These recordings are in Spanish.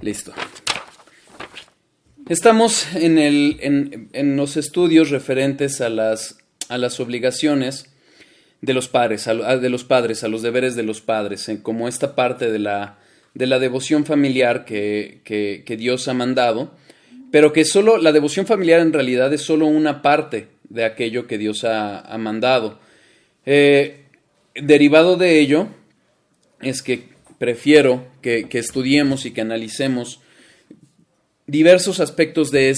Listo. Estamos en los estudios referentes a las obligaciones de los padres, a los deberes de los padres, como esta parte de la devoción familiar que Dios ha mandado, pero que solo la devoción familiar en realidad es solo una parte de aquello que Dios ha mandado. Derivado de ello es que prefiero que estudiemos y que analicemos diversos aspectos de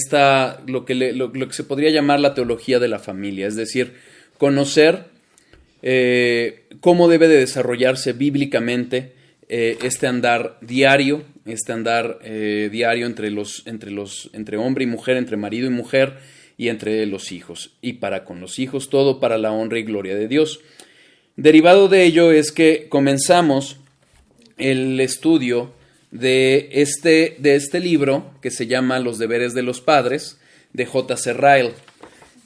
lo que se podría llamar la teología de la familia, es decir, conocer cómo debe de desarrollarse bíblicamente este andar diario entre hombre y mujer, entre marido y mujer y entre los hijos, y para con los hijos, todo para la honra y gloria de Dios. Derivado de ello es que comenzamos el estudio de este libro que se llama Los deberes de los padres, de J.C. Ryle.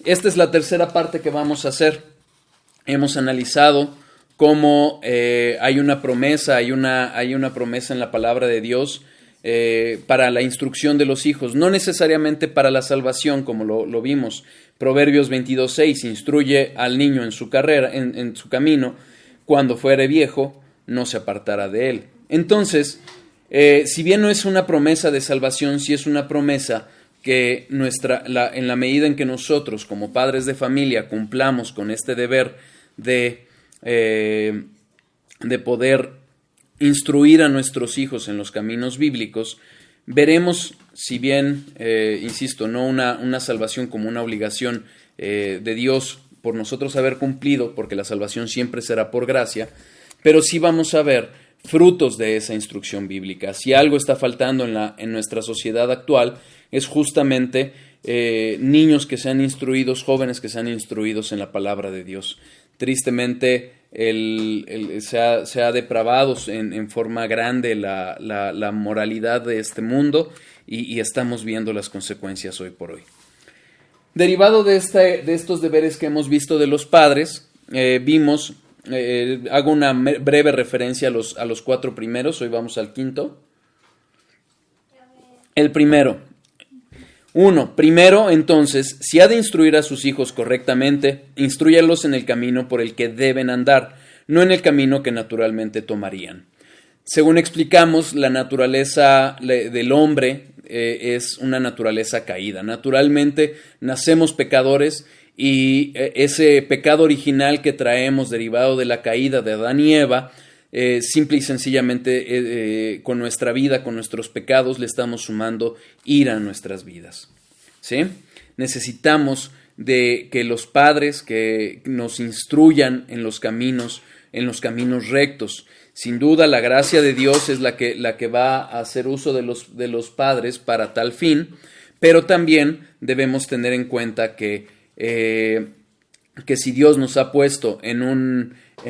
Esta es la tercera parte que vamos a hacer. Hemos analizado cómo hay una promesa en la palabra de Dios para la instrucción de los hijos, no necesariamente para la salvación, como lo vimos. Proverbios 22:6, instruye al niño en su carrera, en su camino, cuando fuere viejo, no se apartará de él. Entonces, si bien no es una promesa de salvación, sí es una promesa que en la medida en que nosotros, como padres de familia, cumplamos con este deber de poder instruir a nuestros hijos en los caminos bíblicos, veremos, si bien, insisto, no una salvación como una obligación de Dios por nosotros haber cumplido, porque la salvación siempre será por gracia, pero sí vamos a ver frutos de esa instrucción bíblica. Si algo está faltando en nuestra sociedad actual, es justamente niños que sean instruidos, jóvenes que sean instruidos en la palabra de Dios. Tristemente, se ha depravado en forma grande la moralidad de este mundo y estamos viendo las consecuencias hoy por hoy. Derivado de estos deberes que hemos visto de los padres, vimos, hago una breve referencia a los 4 primeros, hoy vamos al 5. El primero. Primero, entonces, si ha de instruir a sus hijos correctamente, instrúyalos en el camino por el que deben andar, no en el camino que naturalmente tomarían. Según explicamos, la naturaleza del hombre es una naturaleza caída. Naturalmente, nacemos pecadores y ese pecado original que traemos derivado de la caída de Adán y Eva, simple y sencillamente con nuestra vida, con nuestros pecados, le estamos sumando ira a nuestras vidas, ¿sí? Necesitamos de que los padres que nos instruyan en los caminos rectos. Sin duda, la gracia de Dios es la que va a hacer uso de los padres para tal fin, pero también debemos tener en cuenta que si Dios nos ha puesto en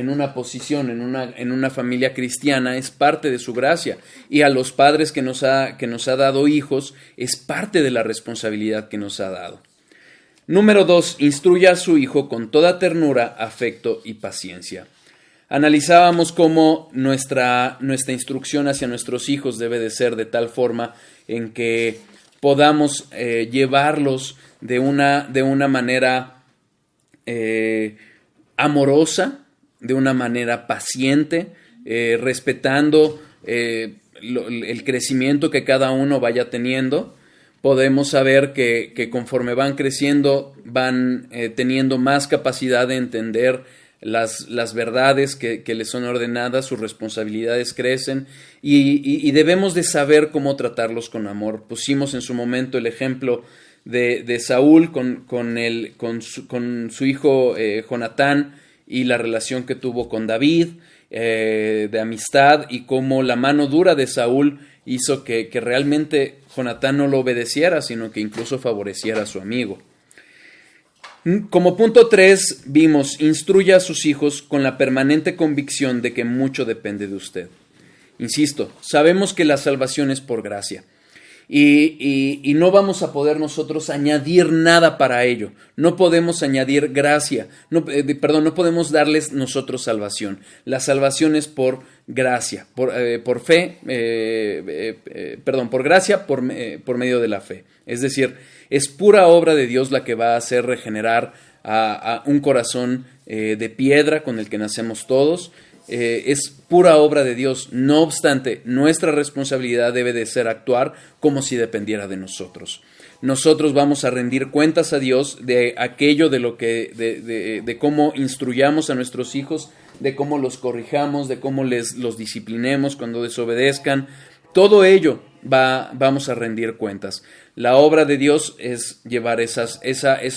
una posición, en una familia cristiana, es parte de su gracia, y a los padres que nos ha dado hijos, es parte de la responsabilidad que nos ha dado. Número 2, instruya a su hijo con toda ternura, afecto y paciencia. Analizábamos cómo nuestra instrucción hacia nuestros hijos debe de ser de tal forma en que podamos llevarlos de una manera amorosa, de una manera paciente, respetando el crecimiento que cada uno vaya teniendo. Podemos saber que conforme van creciendo, van teniendo más capacidad de entender las verdades que les son ordenadas, sus responsabilidades crecen y debemos de saber cómo tratarlos con amor. Pusimos en su momento el ejemplo de Saúl con su hijo Jonatán y la relación que tuvo con David, de amistad, y cómo la mano dura de Saúl hizo que realmente Jonatán no lo obedeciera, sino que incluso favoreciera a su amigo. Como punto 3 vimos, instruya a sus hijos con la permanente convicción de que mucho depende de usted. Insisto, sabemos que la salvación es por gracia. Y no vamos a poder nosotros añadir nada para ello. No podemos añadir gracia. No podemos darles nosotros salvación. La salvación es por gracia, por gracia por medio de la fe. Es decir, es pura obra de Dios la que va a hacer regenerar a un corazón de piedra con el que nacemos todos. Es pura obra de Dios. No obstante, nuestra responsabilidad debe de ser actuar como si dependiera de nosotros. Nosotros vamos a rendir cuentas a Dios de aquello de cómo instruyamos a nuestros hijos, de cómo los corrijamos, de cómo los disciplinemos cuando desobedezcan. Todo ello vamos a rendir cuentas. La obra de Dios es llevar esa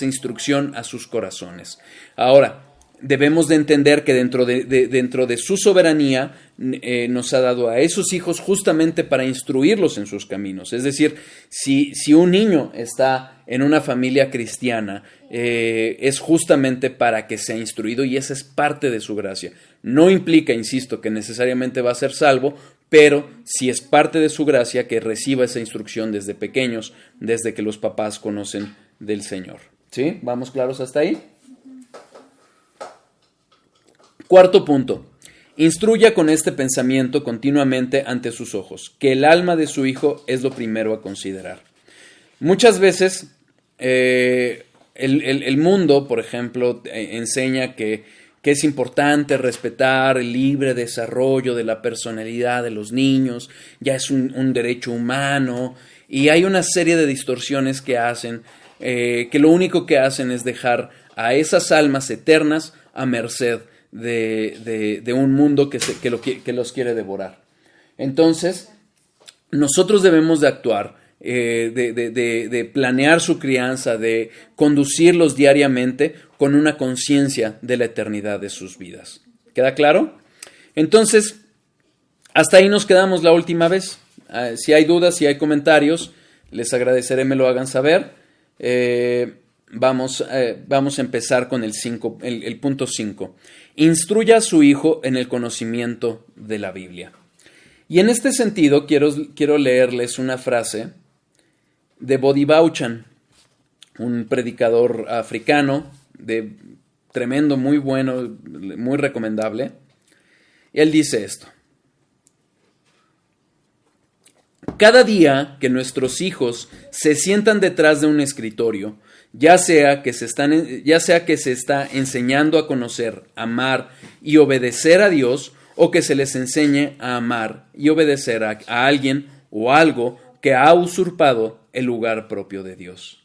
instrucción a sus corazones. Ahora, debemos de entender que dentro de su soberanía nos ha dado a esos hijos justamente para instruirlos en sus caminos. Es decir, si un niño está en una familia cristiana, es justamente para que sea instruido, y esa es parte de su gracia. No implica, insisto, que necesariamente va a ser salvo, pero sí es parte de su gracia que reciba esa instrucción desde pequeños, desde que los papás conocen del Señor. ¿Sí? ¿Vamos claros hasta ahí? Cuarto punto, instruya con este pensamiento continuamente ante sus ojos, que el alma de su hijo es lo primero a considerar. Muchas veces el mundo, por ejemplo, enseña que es importante respetar el libre desarrollo de la personalidad de los niños, ya es un derecho humano, y hay una serie de distorsiones que hacen, que lo único que hacen es dejar a esas almas eternas a merced de un mundo que los quiere devorar. Entonces, nosotros debemos de actuar, de planear su crianza, de conducirlos diariamente con una conciencia de la eternidad de sus vidas. ¿Queda claro? Entonces, hasta ahí nos quedamos la última vez. Si hay dudas, si hay comentarios, les agradeceré me lo hagan saber. Vamos a empezar con el punto 5. Instruya a su hijo en el conocimiento de la Biblia. Y en este sentido quiero leerles una frase de Bodhi Bauchan, un predicador africano, tremendo, muy bueno, muy recomendable. Él dice esto: cada día que nuestros hijos se sientan detrás de un escritorio, ya sea que se está enseñando a conocer, amar y obedecer a Dios, o que se les enseñe a amar y obedecer a alguien o algo que ha usurpado el lugar propio de Dios.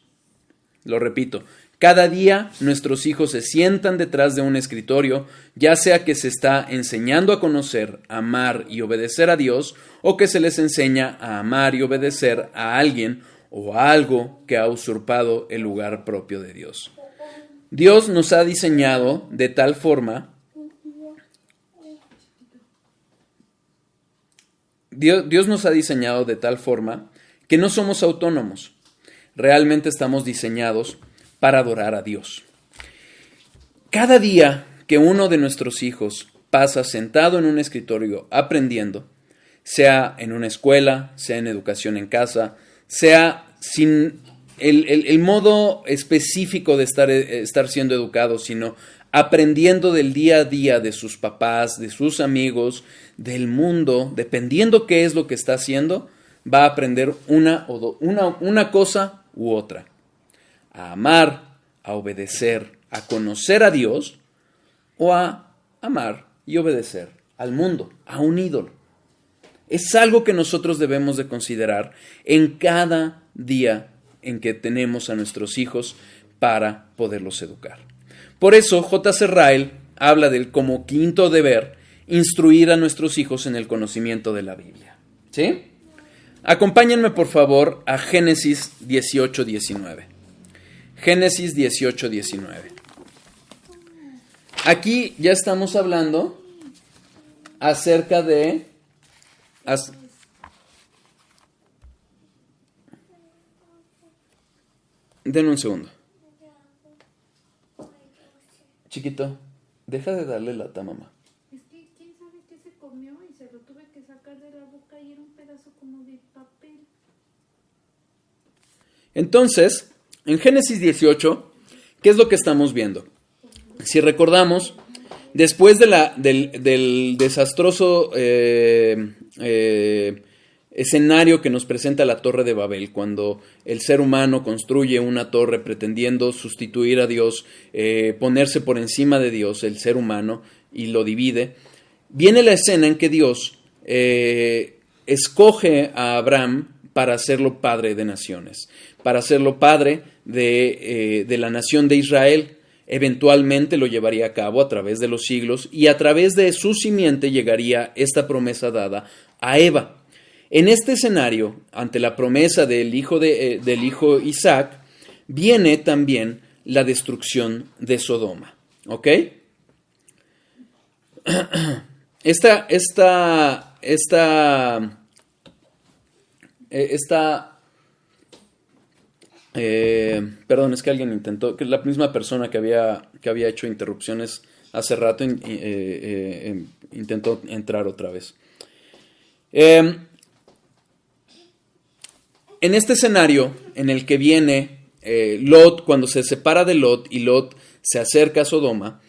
Lo repito, cada día nuestros hijos se sientan detrás de un escritorio, ya sea que se está enseñando a conocer, amar y obedecer a Dios, o que se les enseña a amar y obedecer a alguien o a algo que ha usurpado el lugar propio de Dios. Dios nos ha diseñado de tal forma, Dios nos ha diseñado de tal forma que no somos autónomos. Realmente estamos diseñados para adorar a Dios. Cada día que uno de nuestros hijos pasa sentado en un escritorio aprendiendo, sea en una escuela, sea en educación en casa, sea sin el modo específico de estar siendo educado, sino aprendiendo del día a día de sus papás, de sus amigos, del mundo, dependiendo qué es lo que está haciendo, va a aprender una cosa u otra. A amar, a obedecer, a conocer a Dios, o a amar y obedecer al mundo, a un ídolo. Es algo que nosotros debemos de considerar en cada día en que tenemos a nuestros hijos para poderlos educar. Por eso J.C. Ryle habla como quinto deber instruir a nuestros hijos en el conocimiento de la Biblia. ¿Sí? Acompáñenme por favor a Génesis 18:19. Génesis 18:19. Aquí ya estamos hablando acerca de... Denme un segundo. Chiquito, deja de darle lata, mamá. Es que quién sabe qué se comió y se lo tuve que sacar de la boca y era un pedazo como de papel. Entonces, en Génesis 18, ¿qué es lo que estamos viendo? Si recordamos, Después del desastroso escenario que nos presenta la Torre de Babel, cuando el ser humano construye una torre pretendiendo sustituir a Dios, ponerse por encima de Dios, el ser humano, y lo divide, viene la escena en que Dios escoge a Abraham para hacerlo padre de naciones, para hacerlo padre de la nación de Israel. Eventualmente lo llevaría a cabo a través de los siglos, y a través de su simiente llegaría esta promesa dada a Eva. En este escenario, ante la promesa del hijo Isaac, viene también la destrucción de Sodoma. ¿Ok? Perdón, es que alguien intentó, que la misma persona que había hecho interrupciones hace rato intentó entrar otra vez. En este escenario en el que viene Lot, cuando se separa de Lot y Lot se acerca a Sodoma,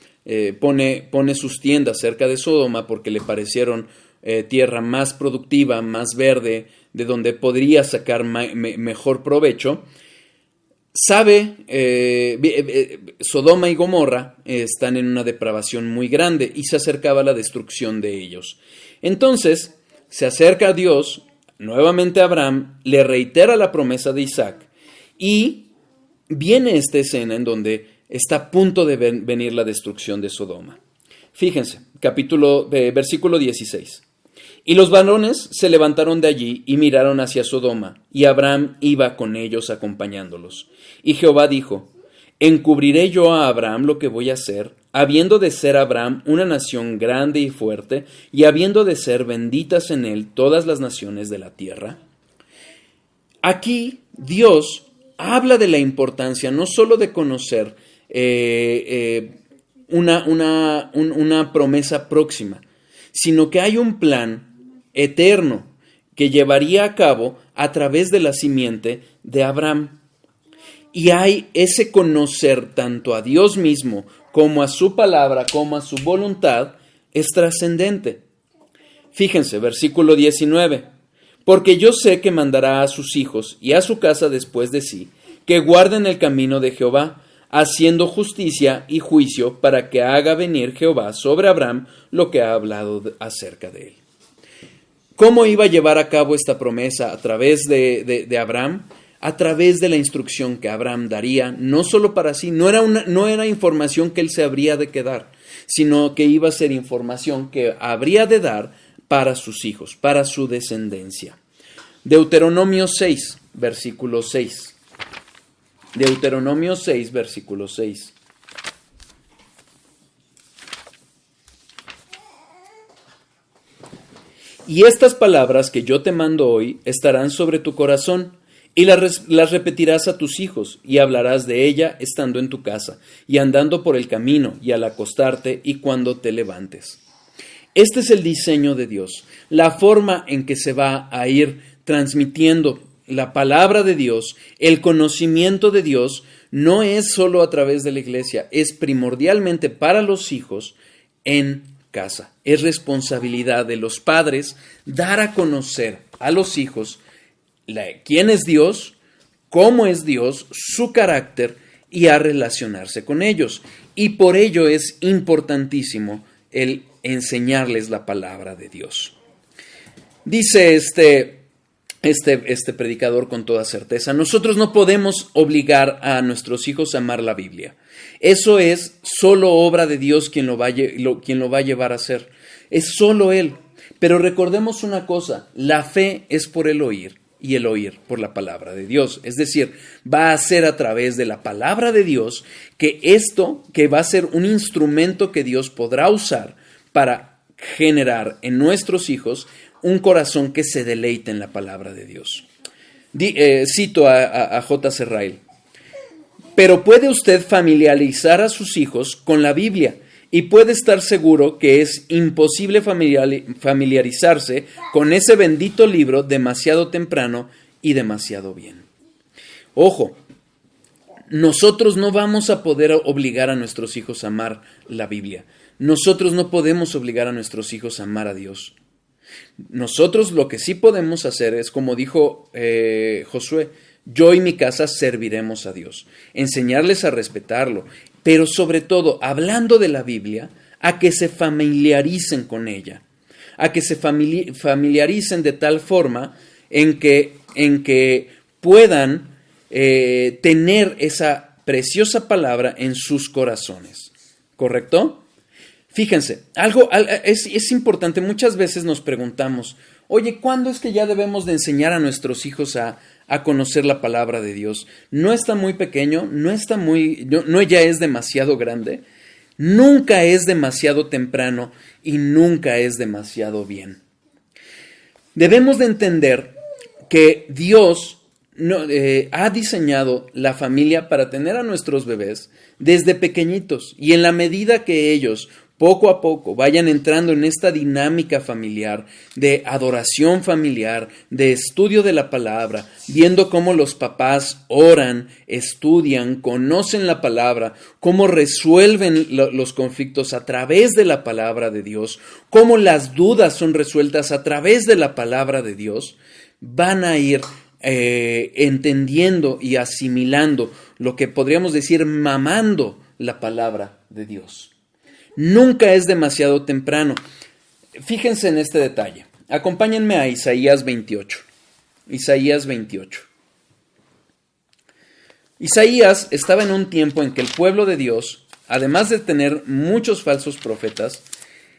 pone sus tiendas cerca de Sodoma porque le parecieron tierra más productiva, más verde, de donde podría sacar mejor provecho. Sodoma y Gomorra están en una depravación muy grande y se acercaba la destrucción de ellos. Entonces se acerca a Dios, nuevamente a Abraham, le reitera la promesa de Isaac, y viene esta escena en donde está a punto de venir la destrucción de Sodoma. Fíjense, versículo 16. Y los varones se levantaron de allí y miraron hacia Sodoma, y Abraham iba con ellos acompañándolos. Y Jehová dijo: ¿encubriré yo a Abraham lo que voy a hacer, habiendo de ser Abraham una nación grande y fuerte, y habiendo de ser benditas en él todas las naciones de la tierra? Aquí Dios habla de la importancia no solo de conocer una promesa próxima, sino que hay un plan eterno que llevaría a cabo a través de la simiente de Abraham. Y hay ese conocer tanto a Dios mismo como a su palabra, como a su voluntad, es trascendente. Fíjense, versículo 19. Porque yo sé que mandará a sus hijos y a su casa después de sí, que guarden el camino de Jehová, haciendo justicia y juicio, para que haga venir Jehová sobre Abraham lo que ha hablado acerca de él. ¿Cómo iba a llevar a cabo esta promesa a través de Abraham? A través de la instrucción que Abraham daría, no solo para sí, no era información que él se habría de quedar, sino que iba a ser información que habría de dar para sus hijos, para su descendencia. Deuteronomio 6, versículo 6. Deuteronomio 6, versículo 6. Y estas palabras que yo te mando hoy estarán sobre tu corazón, y las repetirás a tus hijos, y hablarás de ella estando en tu casa, y andando por el camino, y al acostarte, y cuando te levantes. Este es el diseño de Dios, la forma en que se va a ir transmitiendo la palabra de Dios, el conocimiento de Dios, no es solo a través de la iglesia, es primordialmente para los hijos en casa. Es responsabilidad de los padres dar a conocer a los hijos quién es Dios, cómo es Dios, su carácter, y a relacionarse con ellos. Y por ello es importantísimo el enseñarles la palabra de Dios. Dice este predicador con toda certeza: nosotros no podemos obligar a nuestros hijos a amar la Biblia. Eso es solo obra de Dios quien lo va a llevar a hacer. Es solo Él. Pero recordemos una cosa: la fe es por el oír, y el oír por la palabra de Dios. Es decir, va a ser a través de la palabra de Dios que va a ser un instrumento que Dios podrá usar para generar en nuestros hijos un corazón que se deleite en la palabra de Dios. Cito a J.C. Ryle: pero puede usted familiarizar a sus hijos con la Biblia, y puede estar seguro que es imposible familiarizarse con ese bendito libro demasiado temprano y demasiado bien. Ojo, nosotros no vamos a poder obligar a nuestros hijos a amar la Biblia. Nosotros no podemos obligar a nuestros hijos a amar a Dios. Nosotros lo que sí podemos hacer es, como dijo Josué, yo y mi casa serviremos a Dios, enseñarles a respetarlo, pero sobre todo, hablando de la Biblia, a que se familiaricen con ella, a que se familiaricen de tal forma en que puedan tener esa preciosa palabra en sus corazones. ¿Correcto? Fíjense, es importante, muchas veces nos preguntamos, oye, ¿cuándo es que ya debemos de enseñar a nuestros hijos a conocer la palabra de Dios? No está muy pequeño, no ya es demasiado grande, nunca es demasiado temprano y nunca es demasiado bien. Debemos de entender que Dios ha diseñado la familia para tener a nuestros bebés desde pequeñitos, y en la medida que ellos poco a poco vayan entrando en esta dinámica familiar, de adoración familiar, de estudio de la palabra, viendo cómo los papás oran, estudian, conocen la palabra, cómo resuelven los conflictos a través de la palabra de Dios, cómo las dudas son resueltas a través de la palabra de Dios, van a ir entendiendo y asimilando lo que podríamos decir mamando la palabra de Dios. Nunca es demasiado temprano. Fíjense en este detalle. Acompáñenme a Isaías 28. Isaías 28. Isaías estaba en un tiempo en que el pueblo de Dios, además de tener muchos falsos profetas,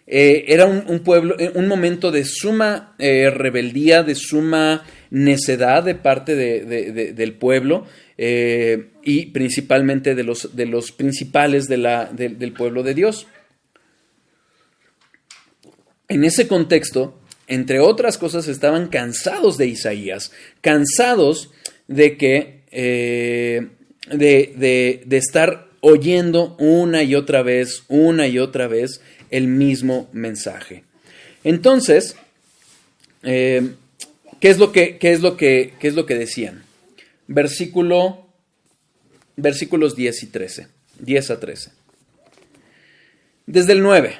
era un momento de suma rebeldía, de suma necedad de parte del pueblo, y principalmente de los principales del pueblo de Dios. En ese contexto, entre otras cosas, estaban cansados de Isaías, cansados de que de estar oyendo una y otra vez el mismo mensaje. Entonces, ¿qué es lo que decían? Versículos 10 y 13, 10 a 13. Desde el 9.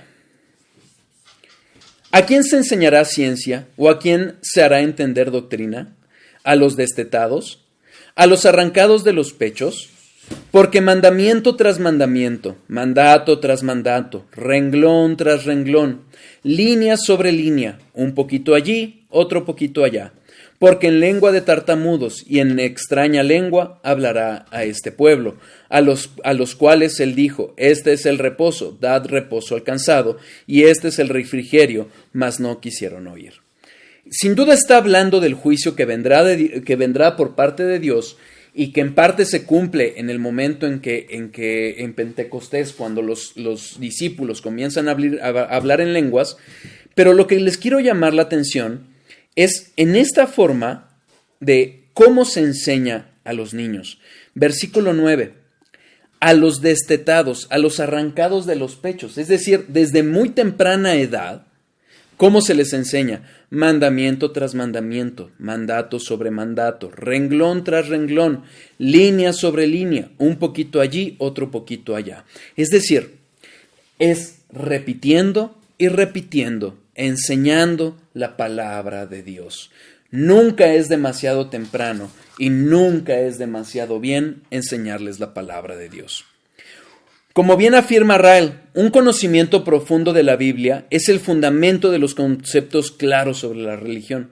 ¿A quién se enseñará ciencia o a quién se hará entender doctrina? ¿A los destetados? ¿A los arrancados de los pechos? Porque mandamiento tras mandamiento, mandato tras mandato, renglón tras renglón, línea sobre línea, un poquito allí, otro poquito allá. Porque en lengua de tartamudos y en extraña lengua hablará a este pueblo, a los cuales él dijo, este es el reposo, dad reposo al cansado, y este es el refrigerio, mas no quisieron oír. Sin duda está hablando del juicio que vendrá por parte de Dios, y que en parte se cumple en el momento en que en Pentecostés, cuando los discípulos comienzan a hablar en lenguas. Pero lo que les quiero llamar la atención es en esta forma de cómo se enseña a los niños. Versículo 9. A los destetados, a los arrancados de los pechos. Es decir, desde muy temprana edad, ¿cómo se les enseña? Mandamiento tras mandamiento, mandato sobre mandato, renglón tras renglón, línea sobre línea, un poquito allí, otro poquito allá. Es decir, es repitiendo y repitiendo, enseñando la palabra de Dios. Nunca es demasiado temprano y nunca es demasiado bien enseñarles la palabra de Dios. Como bien afirma Ryle, un conocimiento profundo de la Biblia es el fundamento de los conceptos claros sobre la religión.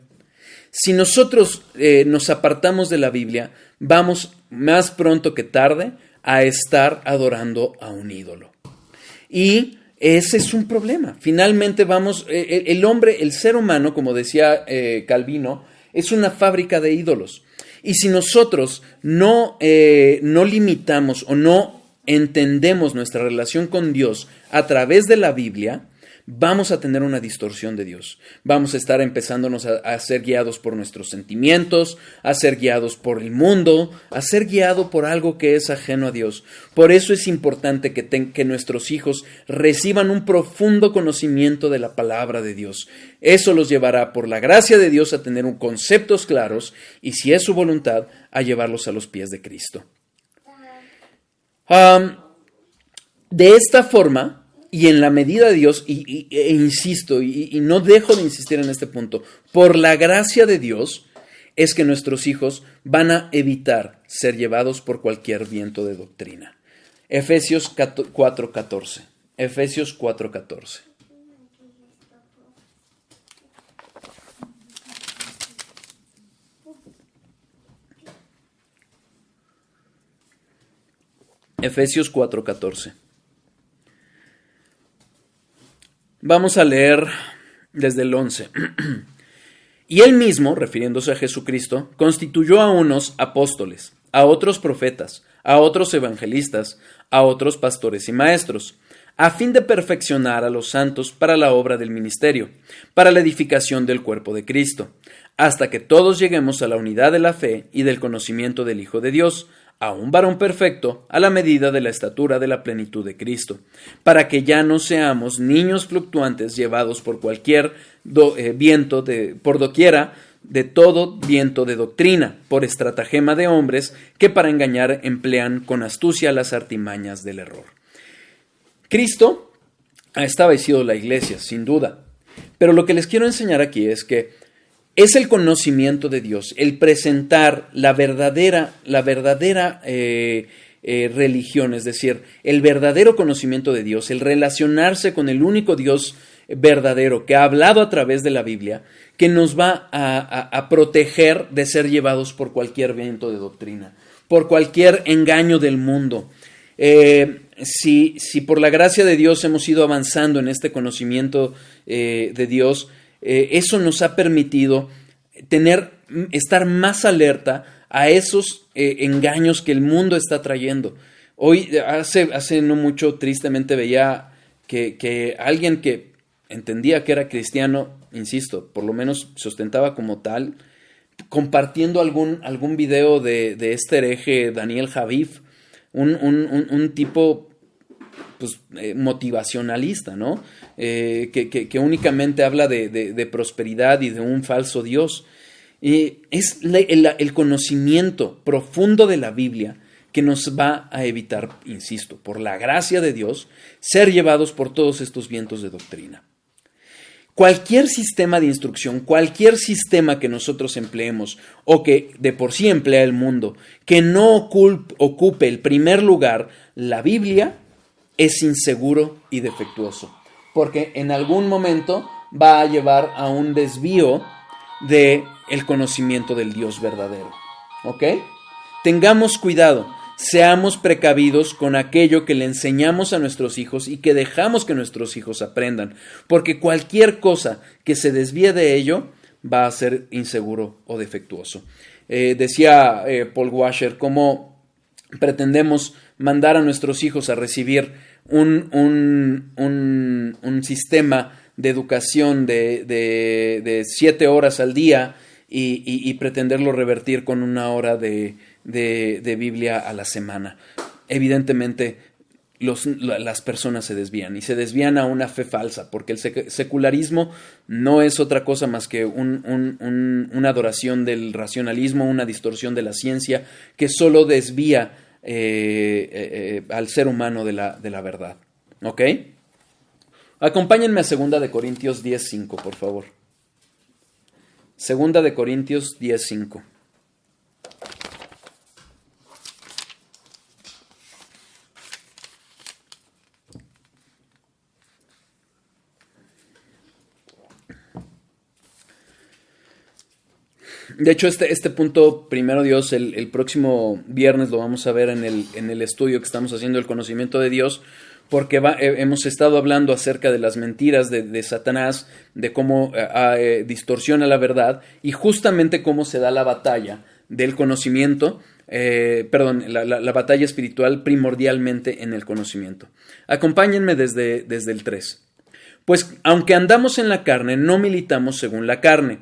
Si nosotros nos apartamos de la Biblia, vamos más pronto que tarde a estar adorando a un ídolo. Y ese es un problema. Finalmente el hombre, el ser humano, como decía Calvino, es una fábrica de ídolos. Y si nosotros no limitamos o no entendemos nuestra relación con Dios a través de la Biblia, vamos a tener una distorsión de Dios. Vamos a estar empezándonos a ser guiados por nuestros sentimientos, a ser guiados por el mundo, a ser guiados por algo que es ajeno a Dios. Por eso es importante que nuestros hijos reciban un profundo conocimiento de la palabra de Dios. Eso los llevará, por la gracia de Dios, a tener conceptos claros y, si es su voluntad, a llevarlos a los pies de Cristo. De esta forma, Y en la medida de Dios, e insisto, y no dejo de insistir en este punto, por la gracia de Dios, es que nuestros hijos van a evitar ser llevados por cualquier viento de doctrina. Efesios 4:14. Efesios 4:14. Efesios 4:14. Vamos a leer desde el 11. Y él mismo, refiriéndose a Jesucristo, constituyó a unos apóstoles, a otros profetas, a otros evangelistas, a otros pastores y maestros, a fin de perfeccionar a los santos para la obra del ministerio, para la edificación del cuerpo de Cristo, hasta que todos lleguemos a la unidad de la fe y del conocimiento del Hijo de Dios, a un varón perfecto, a la medida de la estatura de la plenitud de Cristo, para que ya no seamos niños fluctuantes llevados por cualquier viento por doquiera, de todo viento de doctrina, por estratagema de hombres que para engañar emplean con astucia las artimañas del error. Cristo ha establecido la iglesia, sin duda, pero lo que les quiero enseñar aquí es que es el conocimiento de Dios, el presentar la verdadera religión, es decir, el verdadero conocimiento de Dios, el relacionarse con el único Dios verdadero que ha hablado a través de la Biblia, que nos va a proteger de ser llevados por cualquier viento de doctrina, por cualquier engaño del mundo. Si por la gracia de Dios hemos ido avanzando en este conocimiento de Dios, eso nos ha permitido estar más alerta a esos engaños que el mundo está trayendo. Hoy, hace no mucho, tristemente veía que alguien que entendía que era cristiano, insisto, por lo menos se ostentaba como tal, compartiendo algún video de este hereje Daniel Javif, un tipo pues, motivacionalista, ¿no? Que únicamente habla de prosperidad y de un falso Dios. Es el conocimiento profundo de la Biblia que nos va a evitar, insisto, por la gracia de Dios, ser llevados por todos estos vientos de doctrina. Cualquier sistema de instrucción, cualquier sistema que nosotros empleemos o que de por sí emplea el mundo, que no ocupe el primer lugar, la Biblia es inseguro y defectuoso, porque en algún momento va a llevar a un desvío del conocimiento del Dios verdadero. ¿Ok? Tengamos cuidado, seamos precavidos con aquello que le enseñamos a nuestros hijos y que dejamos que nuestros hijos aprendan, porque cualquier cosa que se desvíe de ello va a ser inseguro o defectuoso. Decía Paul Washer cómo pretendemos mandar a nuestros hijos a recibir un sistema de educación de 7 horas al día y pretenderlo revertir con 1 hora de Biblia a la semana. Evidentemente las personas se desvían y se desvían a una fe falsa, porque el secularismo no es otra cosa más que una adoración del racionalismo, una distorsión de la ciencia que solo desvía al ser humano de la verdad. ¿Ok? Acompáñenme a 2 de Corintios 10:5, por favor. 2 de Corintios 10:5. De hecho, este punto, primero Dios, el próximo viernes lo vamos a ver en el estudio que estamos haciendo del conocimiento de Dios, porque hemos estado hablando acerca de las mentiras de Satanás, de cómo distorsiona la verdad y justamente cómo se da la batalla del conocimiento, la batalla espiritual primordialmente en el conocimiento. Acompáñenme desde el 3. Pues aunque andamos en la carne, no militamos según la carne,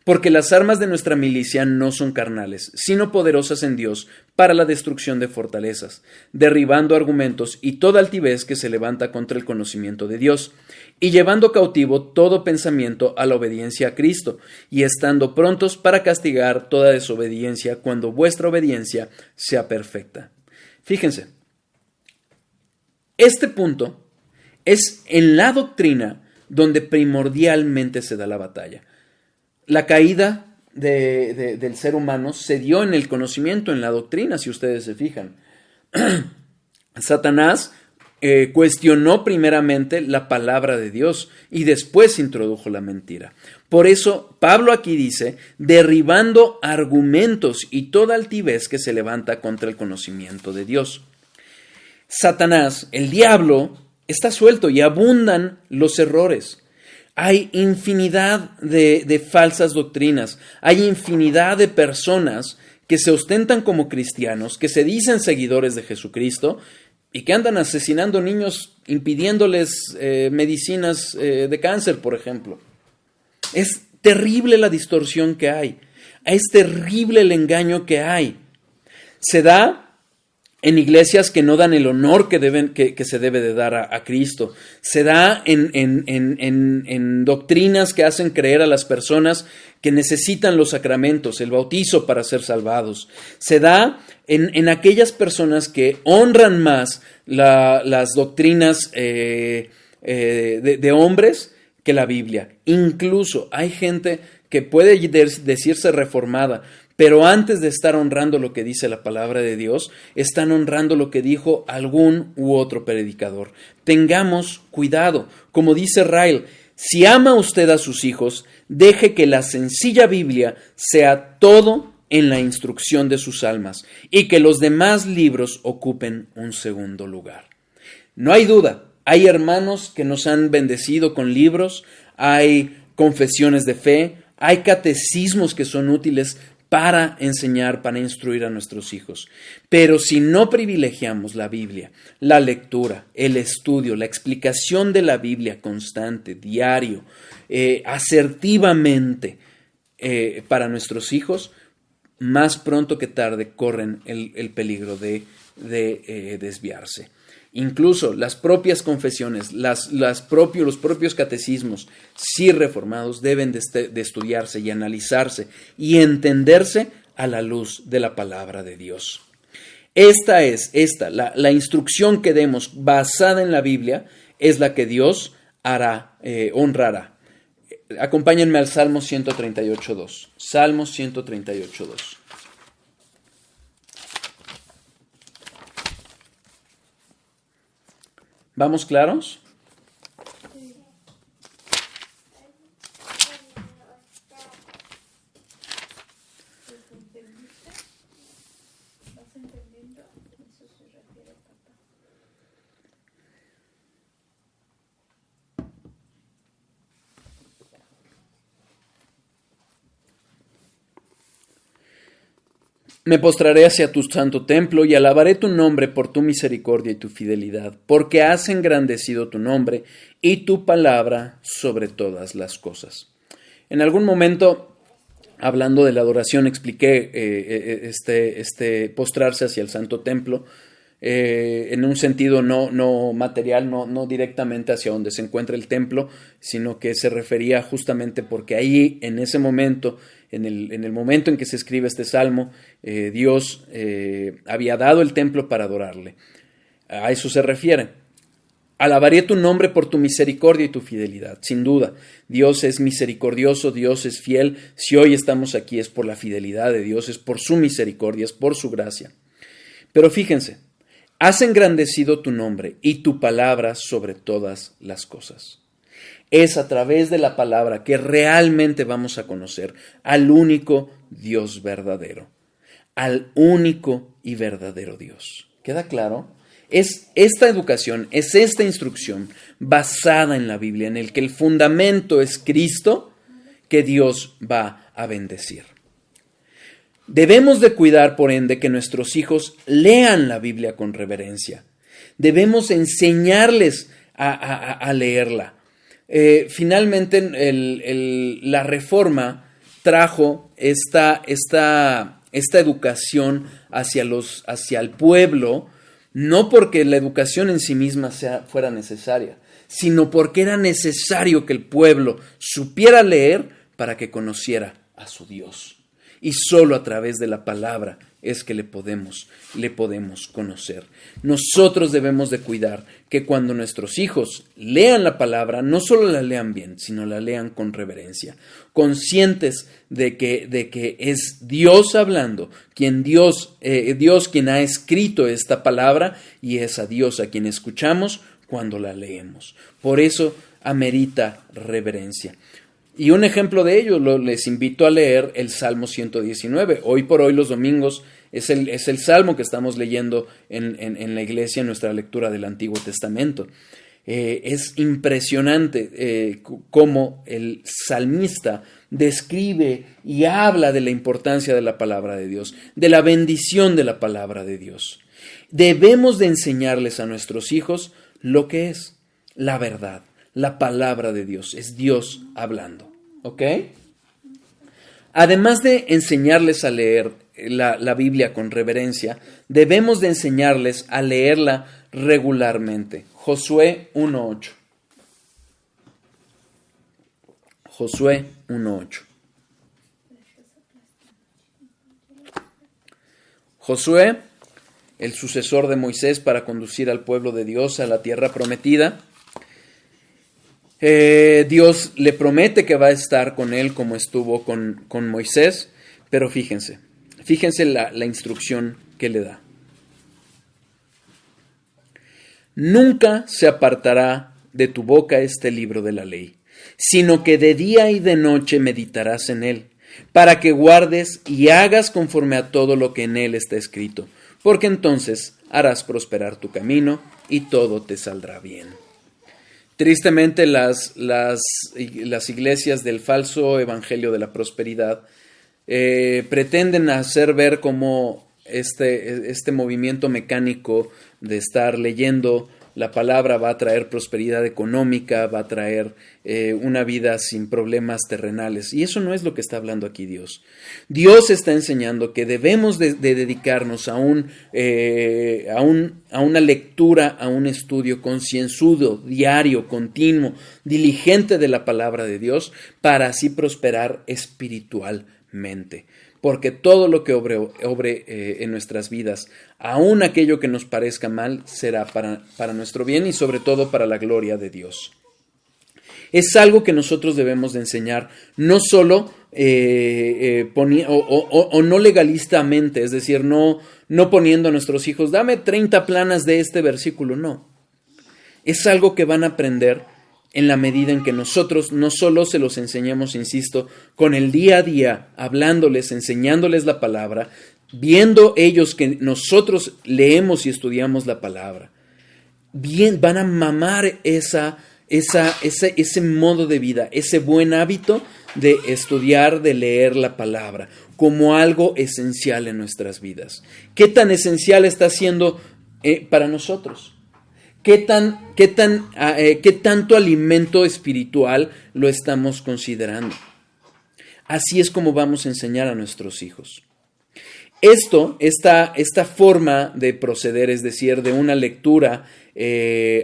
porque las armas de nuestra milicia no son carnales, sino poderosas en Dios para la destrucción de fortalezas, derribando argumentos y toda altivez que se levanta contra el conocimiento de Dios, y llevando cautivo todo pensamiento a la obediencia a Cristo, y estando prontos para castigar toda desobediencia cuando vuestra obediencia sea perfecta. Fíjense, este punto Es en la doctrina donde primordialmente se da la batalla. La caída del ser humano se dio en el conocimiento, en la doctrina, si ustedes se fijan. Satanás cuestionó primeramente la palabra de Dios y después introdujo la mentira. Por eso Pablo aquí dice, derribando argumentos y toda altivez que se levanta contra el conocimiento de Dios. Satanás, el diablo, está suelto y abundan los errores. Hay infinidad de falsas doctrinas, hay infinidad de personas que se ostentan como cristianos, que se dicen seguidores de Jesucristo y que andan asesinando niños, impidiéndoles medicinas de cáncer, por ejemplo. Es terrible la distorsión que hay, es terrible el engaño que hay. Se da en iglesias que no dan el honor que se debe de dar a Cristo. Se da en doctrinas que hacen creer a las personas que necesitan los sacramentos, el bautizo para ser salvados. Se da en aquellas personas que honran más las doctrinas de hombres que la Biblia. Incluso hay gente que puede decirse reformada, pero antes de estar honrando lo que dice la palabra de Dios, están honrando lo que dijo algún u otro predicador. Tengamos cuidado. Como dice Ryle, si ama usted a sus hijos, deje que la sencilla Biblia sea todo en la instrucción de sus almas y que los demás libros ocupen un segundo lugar. No hay duda, hay hermanos que nos han bendecido con libros, hay confesiones de fe, hay catecismos que son útiles para enseñar, para instruir a nuestros hijos. Pero si no privilegiamos la Biblia, la lectura, el estudio, la explicación de la Biblia constante, diario, asertivamente para nuestros hijos, más pronto que tarde corren el peligro de desviarse. Incluso las propias confesiones, los propios catecismos, si reformados, deben de estudiarse y analizarse y entenderse a la luz de la palabra de Dios. La instrucción que demos basada en la Biblia es la que Dios honrará. Acompáñenme al Salmo 138.2. Salmo 138.2. ¿Vamos claros? Me postraré hacia tu santo templo y alabaré tu nombre por tu misericordia y tu fidelidad, porque has engrandecido tu nombre y tu palabra sobre todas las cosas. En algún momento, hablando de la adoración, expliqué postrarse hacia el santo templo en un sentido no material, no directamente hacia donde se encuentra el templo, sino que se refería justamente porque ahí, en ese momento, en el momento en que se escribe este salmo, Dios había dado el templo para adorarle. A eso se refiere. Alabaré tu nombre por tu misericordia y tu fidelidad. Sin duda, Dios es misericordioso, Dios es fiel. Si hoy estamos aquí es por la fidelidad de Dios, es por su misericordia, es por su gracia. Pero fíjense, has engrandecido tu nombre y tu palabra sobre todas las cosas. Es a través de la palabra que realmente vamos a conocer al único Dios verdadero, al único y verdadero Dios. ¿Queda claro? Es esta educación, es esta instrucción basada en la Biblia, en el que el fundamento es Cristo, que Dios va a bendecir. Debemos de cuidar, por ende, que nuestros hijos lean la Biblia con reverencia. Debemos enseñarles a leerla. Finalmente, la Reforma trajo esta educación hacia el pueblo, no porque la educación en sí misma fuera necesaria, sino porque era necesario que el pueblo supiera leer para que conociera a su Dios. y solo a través de la palabra es que le podemos conocer. Nosotros debemos de cuidar que cuando nuestros hijos lean la palabra, no solo la lean bien, sino la lean con reverencia, conscientes de que es Dios hablando, Dios quien ha escrito esta palabra, y es a Dios a quien escuchamos cuando la leemos. Por eso amerita reverencia. Y un ejemplo de ello, les invito a leer el Salmo 119. Hoy por hoy, los domingos, es el Salmo que estamos leyendo en la iglesia, en nuestra lectura del Antiguo Testamento. Es impresionante cómo el salmista describe y habla de la importancia de la palabra de Dios, de la bendición de la palabra de Dios. Debemos de enseñarles a nuestros hijos lo que es la verdad. La palabra de Dios, es Dios hablando, ¿ok? Además de enseñarles a leer la Biblia con reverencia, debemos de enseñarles a leerla regularmente. Josué 1:8. Josué 1:8. Josué, el sucesor de Moisés para conducir al pueblo de Dios a la tierra prometida, Dios le promete que va a estar con él como estuvo con Moisés, pero fíjense la instrucción que le da. Nunca se apartará de tu boca este libro de la ley, sino que de día y de noche meditarás en él, para que guardes y hagas conforme a todo lo que en él está escrito, porque entonces harás prosperar tu camino y todo te saldrá bien. Tristemente, las iglesias del falso evangelio de la prosperidad pretenden hacer ver como este movimiento mecánico de estar leyendo la palabra va a traer prosperidad económica, va a traer una vida sin problemas terrenales. Y eso no es lo que está hablando aquí Dios. Dios está enseñando que debemos de dedicarnos a una lectura, a un estudio concienzudo, diario, continuo, diligente de la palabra de Dios, para así prosperar espiritualmente. Porque todo lo que obre en nuestras vidas, aun aquello que nos parezca mal, será para nuestro bien y sobre todo para la gloria de Dios. Es algo que nosotros debemos de enseñar, no solo no legalistamente, es decir, no poniendo a nuestros hijos, dame 30 planas de este versículo, no. Es algo que van a aprender en la medida en que nosotros no solo se los enseñamos, insisto, con el día a día, hablándoles, enseñándoles la palabra, viendo ellos que nosotros leemos y estudiamos la palabra, bien, van a mamar ese modo de vida, ese buen hábito de estudiar, de leer la palabra, como algo esencial en nuestras vidas. ¿Qué tan esencial está siendo para nosotros? ¿Qué tanto alimento espiritual lo estamos considerando? Así es como vamos a enseñar a nuestros hijos. Esta forma de proceder, es decir, de una lectura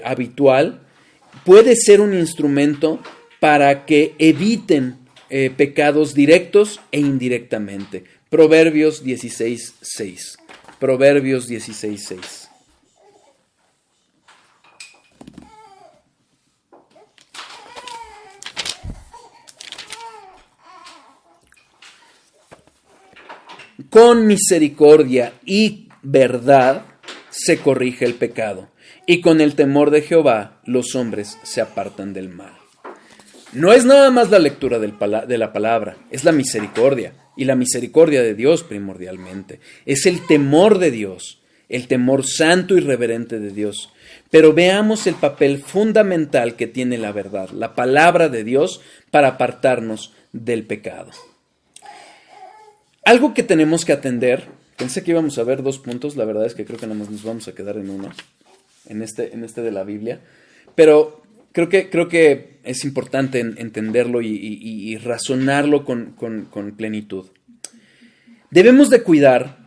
habitual, puede ser un instrumento para que eviten pecados directos e indirectamente. Proverbios 16:6. Proverbios 16:6. Con misericordia y verdad se corrige el pecado, y con el temor de Jehová los hombres se apartan del mal. No es nada más la lectura de la palabra, es la misericordia, y la misericordia de Dios primordialmente. Es el temor de Dios, el temor santo y reverente de Dios. Pero veamos el papel fundamental que tiene la verdad, la palabra de Dios, para apartarnos del pecado. Algo que tenemos que atender, pensé que íbamos a ver 2 puntos, la verdad es que creo que nada más nos vamos a quedar en uno, en este de la Biblia, pero creo que es importante entenderlo y razonarlo con plenitud. Debemos de cuidar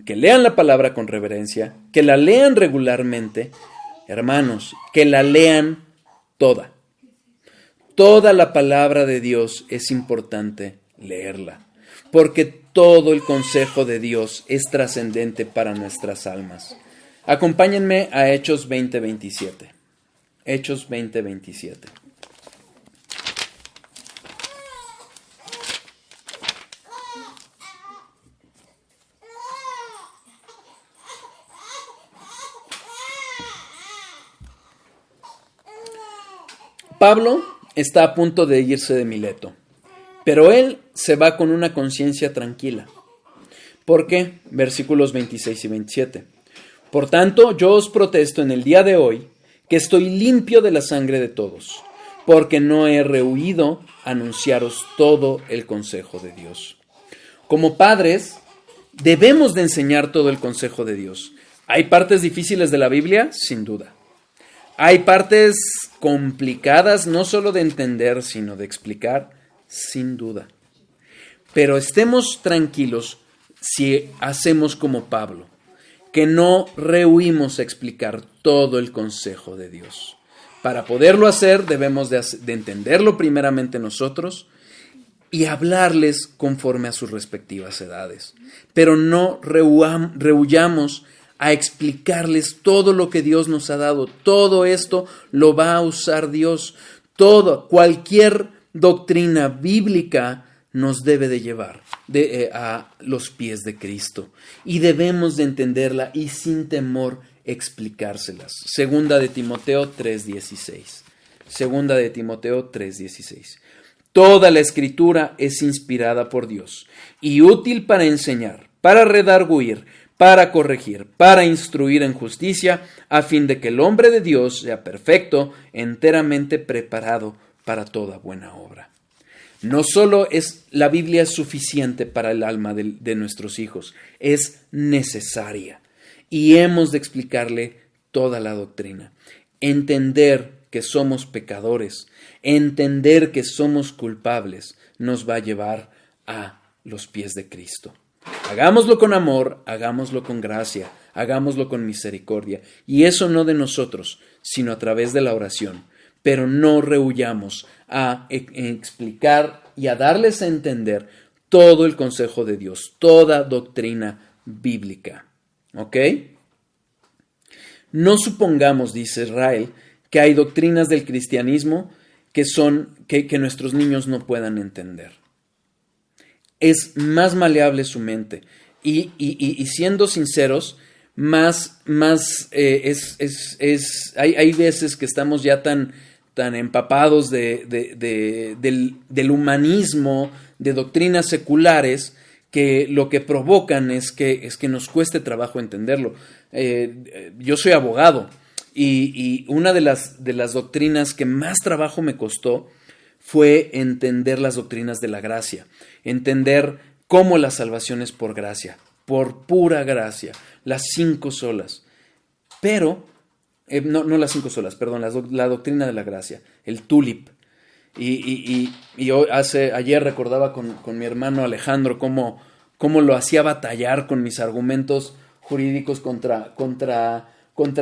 que lean la palabra con reverencia, que la lean regularmente, hermanos, que la lean toda. Toda la palabra de Dios es importante leerla, porque todo el consejo de Dios es trascendente para nuestras almas. Acompáñenme a Hechos 20:27. Hechos 20:27. Pablo está a punto de irse de Mileto, pero él se va con una conciencia tranquila. ¿Por qué? Versículos 26 y 27. Por tanto, yo os protesto en el día de hoy que estoy limpio de la sangre de todos, porque no he rehuido anunciaros todo el consejo de Dios. Como padres, debemos de enseñar todo el consejo de Dios. ¿Hay partes difíciles de la Biblia? Sin duda. Hay partes complicadas, no solo de entender, sino de explicar, sin duda. Pero estemos tranquilos si hacemos como Pablo, que no rehuimos a explicar todo el consejo de Dios. Para poderlo hacer, debemos de entenderlo primeramente nosotros y hablarles conforme a sus respectivas edades. Pero no rehuyamos a explicarles todo lo que Dios nos ha dado. Todo esto lo va a usar Dios. Cualquier doctrina bíblica nos debe de llevar a los pies de Cristo. Y debemos de entenderla y sin temor explicárselas. Segunda de Timoteo 3:16. Segunda de Timoteo 3:16. Toda la Escritura es inspirada por Dios y útil para enseñar, para redarguir, para corregir, para instruir en justicia, a fin de que el hombre de Dios sea perfecto, enteramente preparado para toda buena obra. No solo es la Biblia suficiente para el alma de nuestros hijos, es necesaria. Y hemos de explicarle toda la doctrina. Entender que somos pecadores, entender que somos culpables, nos va a llevar a los pies de Cristo. Hagámoslo con amor, hagámoslo con gracia, hagámoslo con misericordia. Y eso no de nosotros, sino a través de la oración. Pero no rehuyamos a explicar y a darles a entender todo el consejo de Dios, toda doctrina bíblica. ¿Ok? No supongamos, dice Israel, que hay doctrinas del cristianismo que nuestros niños no puedan entender. Es más maleable su mente y siendo sinceros, hay veces que estamos ya tan empapados del humanismo, de doctrinas seculares, que lo que provocan es que nos cueste trabajo entenderlo. Yo soy abogado y una de las doctrinas que más trabajo me costó fue entender las doctrinas de la gracia, entender cómo la salvación es por gracia, por pura gracia, las 5 solas. Pero, no las 5 solas, perdón, la doctrina de la gracia, el tulip. Y yo ayer recordaba con mi hermano Alejandro cómo lo hacía batallar con mis argumentos jurídicos contra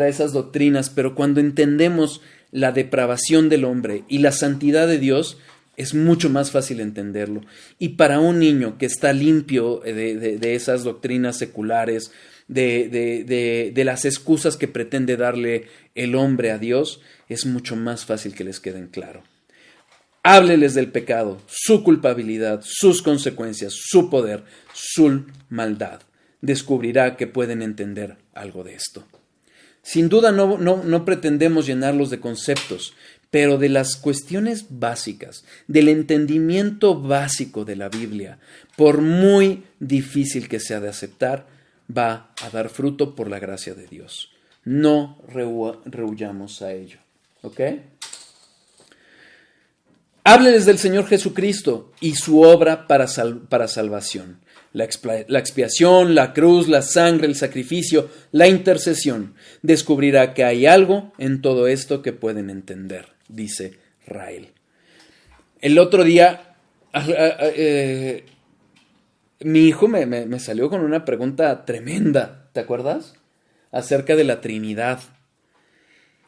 esas doctrinas, pero cuando entendemos la depravación del hombre y la santidad de Dios, es mucho más fácil entenderlo. Y para un niño que está limpio de esas doctrinas seculares, de las excusas que pretende darle el hombre a Dios, es mucho más fácil que les queden claro. Hábleles del pecado, su culpabilidad, sus consecuencias, su poder, su maldad. Descubrirá que pueden entender algo de esto. Sin duda no pretendemos llenarlos de conceptos, pero de las cuestiones básicas, del entendimiento básico de la Biblia, por muy difícil que sea de aceptar, va a dar fruto por la gracia de Dios. No rehuyamos a ello. ¿Ok? Hábleles del Señor Jesucristo y su obra para salvación. La expiación, la cruz, la sangre, el sacrificio, la intercesión. Descubrirá que hay algo en todo esto que pueden entender, dice Rael. El otro día, mi hijo me salió con una pregunta tremenda, ¿te acuerdas? Acerca de la Trinidad.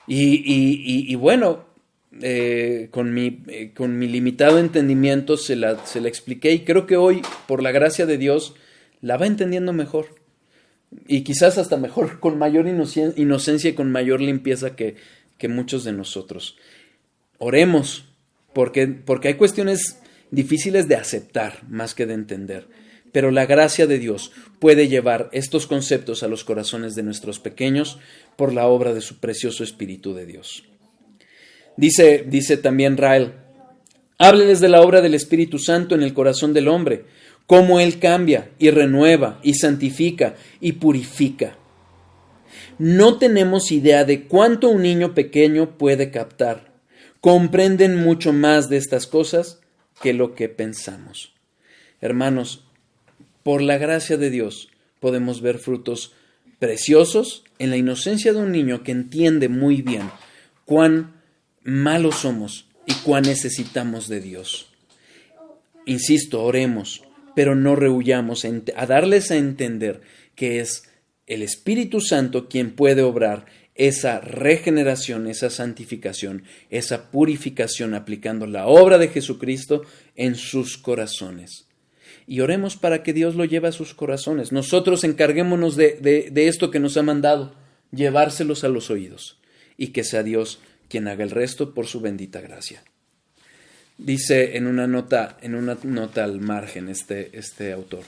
Y bueno, con mi limitado entendimiento se la expliqué, y creo que hoy, por la gracia de Dios, la va entendiendo mejor. Y quizás hasta mejor, con mayor inocencia y con mayor limpieza que muchos de nosotros. Oremos, porque hay cuestiones difíciles de aceptar más que de entender. Pero la gracia de Dios puede llevar estos conceptos a los corazones de nuestros pequeños por la obra de su precioso Espíritu de Dios. Dice también Rael: hábleles de la obra del Espíritu Santo en el corazón del hombre, cómo Él cambia y renueva y santifica y purifica. No tenemos idea de cuánto un niño pequeño puede captar. Comprenden mucho más de estas cosas que lo que pensamos. Hermanos, por la gracia de Dios podemos ver frutos preciosos en la inocencia de un niño que entiende muy bien cuán malos somos y cuán necesitamos de Dios. Insisto, oremos, pero no rehuyamos a darles a entender que es el Espíritu Santo quien puede obrar esa regeneración, esa santificación, esa purificación, aplicando la obra de Jesucristo en sus corazones. Y oremos para que Dios lo lleve a sus corazones. Nosotros encarguémonos de esto que nos ha mandado, llevárselos a los oídos, y que sea Dios quien haga el resto por su bendita gracia. Dice en una nota al margen este autor: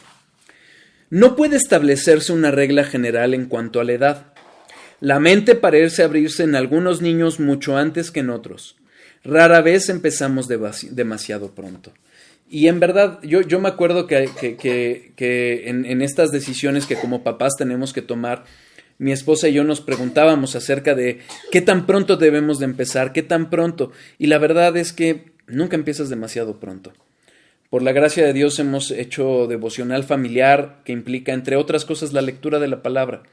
no puede establecerse una regla general en cuanto a la edad. La mente parece abrirse en algunos niños mucho antes que en otros. Rara vez empezamos demasiado pronto. Y en verdad, yo me acuerdo que en estas decisiones que como papás tenemos que tomar, mi esposa y yo nos preguntábamos acerca de qué tan pronto debemos de empezar, qué tan pronto. Y la verdad es que nunca empiezas demasiado pronto. Por la gracia de Dios hemos hecho devocional familiar que implica, entre otras cosas, la lectura de la palabra.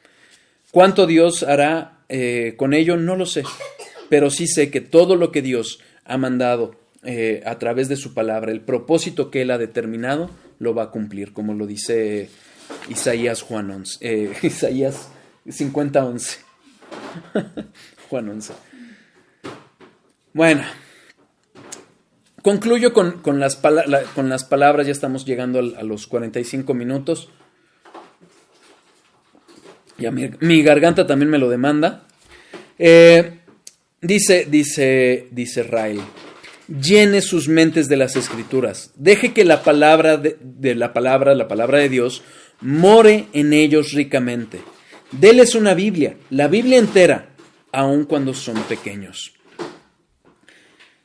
¿Cuánto Dios hará con ello? No lo sé, pero sí sé que todo lo que Dios ha mandado a través de su palabra, el propósito que Él ha determinado, lo va a cumplir, como lo dice Isaías 50:11. Juan 11. Bueno, concluyo con las palabras, ya estamos llegando a los 45 minutos. Ya mi garganta también me lo demanda. Dice Rael: llene sus mentes de las Escrituras. Deje que la palabra la palabra de Dios, more en ellos ricamente. Deles una Biblia, la Biblia entera, aun cuando son pequeños.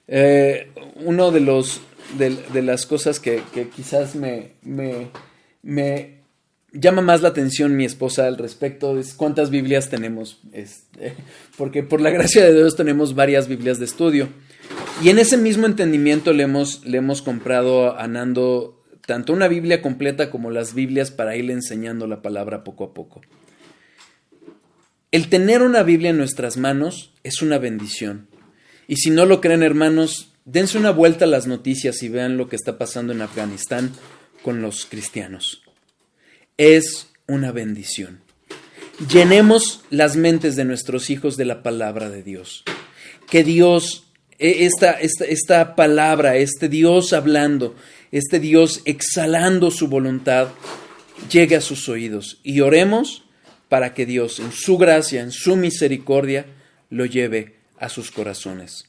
Uno de las cosas que quizás me llama más la atención mi esposa al respecto es cuántas Biblias tenemos, porque por la gracia de Dios tenemos varias Biblias de estudio, y en ese mismo entendimiento le hemos comprado a Nando tanto una Biblia completa como las Biblias para irle enseñando la palabra poco a poco. El tener una Biblia en nuestras manos es una bendición, y si no lo creen, hermanos, dense una vuelta a las noticias y vean lo que está pasando en Afganistán con los cristianos. Es una bendición. Llenemos las mentes de nuestros hijos de la palabra de Dios. Que Dios, esta palabra, este Dios hablando, este Dios exhalando su voluntad, llegue a sus oídos. Y oremos para que Dios, en su gracia, en su misericordia, lo lleve a sus corazones.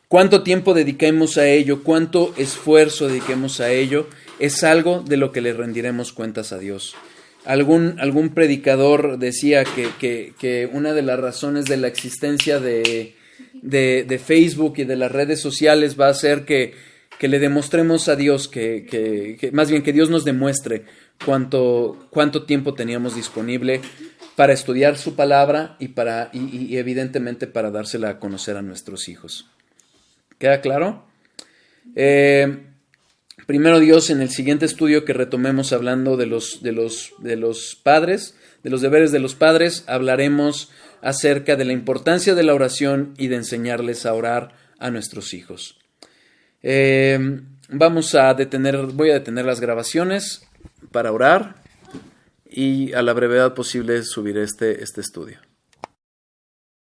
¿Cuánto tiempo dediquemos a ello? ¿Cuánto esfuerzo dediquemos a ello? Es algo de lo que le rendiremos cuentas a Dios. Algún predicador decía que una de las razones de la existencia de Facebook y de las redes sociales va a ser que le demostremos a Dios, más bien que Dios nos demuestre cuánto tiempo teníamos disponible para estudiar su palabra y evidentemente para dársela a conocer a nuestros hijos. ¿Queda claro? Primero Dios, en el siguiente estudio que retomemos hablando de los padres, de los deberes de los padres, hablaremos acerca de la importancia de la oración y de enseñarles a orar a nuestros hijos. Voy a detener las grabaciones para orar y a la brevedad posible subiré este estudio.